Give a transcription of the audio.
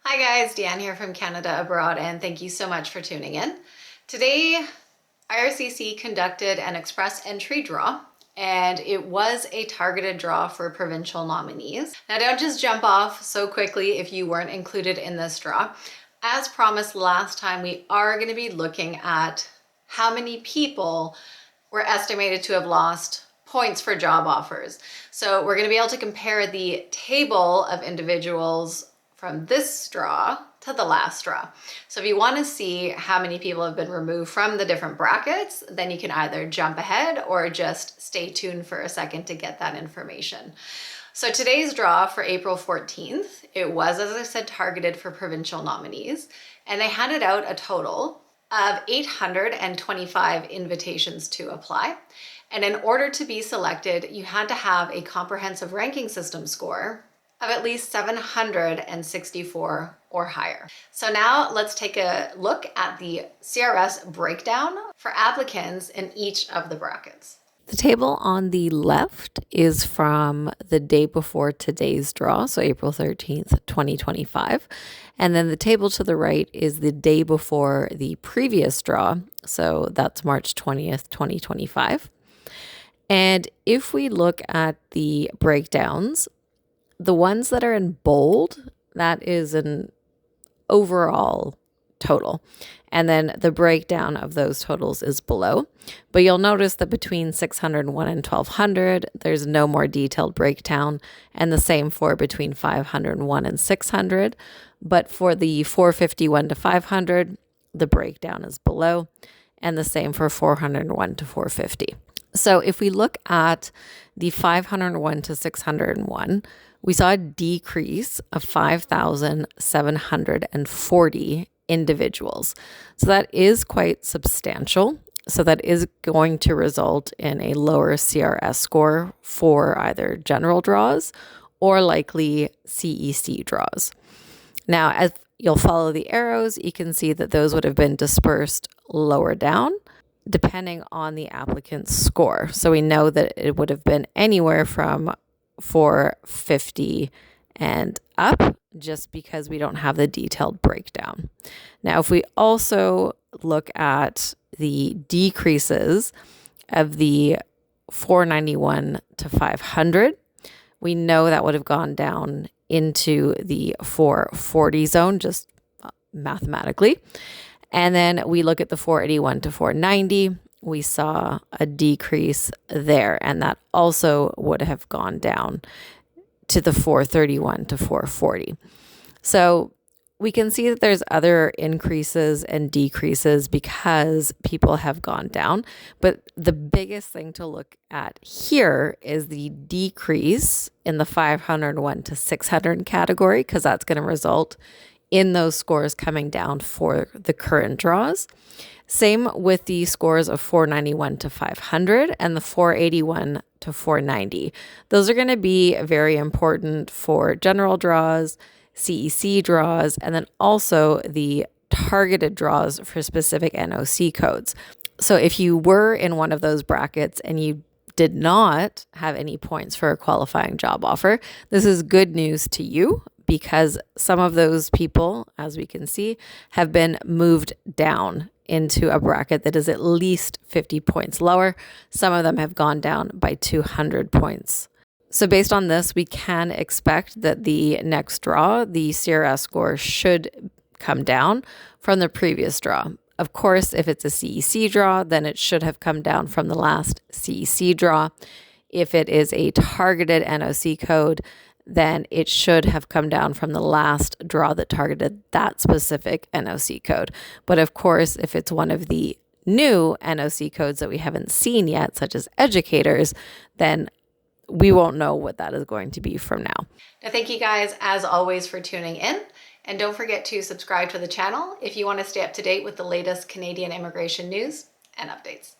Hi guys, Deanne here from Canada Abroad, and thank you so much for tuning in. Today, IRCC conducted an express entry draw, and it was a targeted draw for provincial nominees. Now don't just jump off so quickly if you weren't included in this draw. As promised last time, we are going to be looking at how many people were estimated to have lost points for job offers. So we're going to be able to compare the table of individuals from this draw to the last draw. So if you want to see how many people have been removed from the different brackets, then you can either jump ahead or just stay tuned for a second to get that information. So today's draw for April 14th, it was, as I said, targeted for provincial nominees, and they handed out a total of 825 invitations to apply. And in order to be selected, you had to have a comprehensive ranking system score of at least 764 or higher. So now let's take a look at the CRS breakdown for applicants in each of the brackets. The table on the left is from the day before today's draw, so April 13th, 2025. And then the table to the right is the day before the previous draw, so that's March 20th, 2025. And if we look at the breakdowns, the ones that are in bold, that is an overall total. And then the breakdown of those totals is below. But you'll notice that between 601 and 1200, there's no more detailed breakdown, and the same for between 501 and 600. But for the 451 to 500, the breakdown is below, and the same for 401 to 450. So if we look at the 501 to 601, we saw a decrease of 5,740 individuals. So that is quite substantial. So that is going to result in a lower CRS score for either general draws or likely CEC draws. Now, as you'll follow the arrows, you can see that those would have been dispersed lower down, depending on the applicant's score. So we know that it would have been anywhere from 450 and up, just because we don't have the detailed breakdown. Now, if we also look at the decreases of the 491 to 500, we know that would have gone down into the 440 zone, just mathematically. And then we look at the 481 to 490, we saw a decrease there, and that also would have gone down to the 431 to 440. So we can see that there's other increases and decreases because people have gone down. But the biggest thing to look at here is the decrease in the 501 to 600 category, because that's going to result in those scores coming down for the current draws. Same with the scores of 491 to 500 and the 481 to 490. Those are going to be very important for general draws, CEC draws, and then also the targeted draws for specific NOC codes. So if you were in one of those brackets and you did not have any points for a qualifying job offer, this is good news to you, because some of those people, as we can see, have been moved down into a bracket that is at least 50 points lower. Some of them have gone down by 200 points. So based on this, we can expect that the next draw, the CRS score should come down from the previous draw. Of course, if it's a CEC draw, then it should have come down from the last CEC draw. If it is a targeted NOC code, then it should have come down from the last draw that targeted that specific NOC code. But of course, if it's one of the new NOC codes that we haven't seen yet, such as educators, then we won't know what that is going to be from now. Now, thank you guys, as always, for tuning in. And don't forget to subscribe to the channel if you want to stay up to date with the latest Canadian immigration news and updates.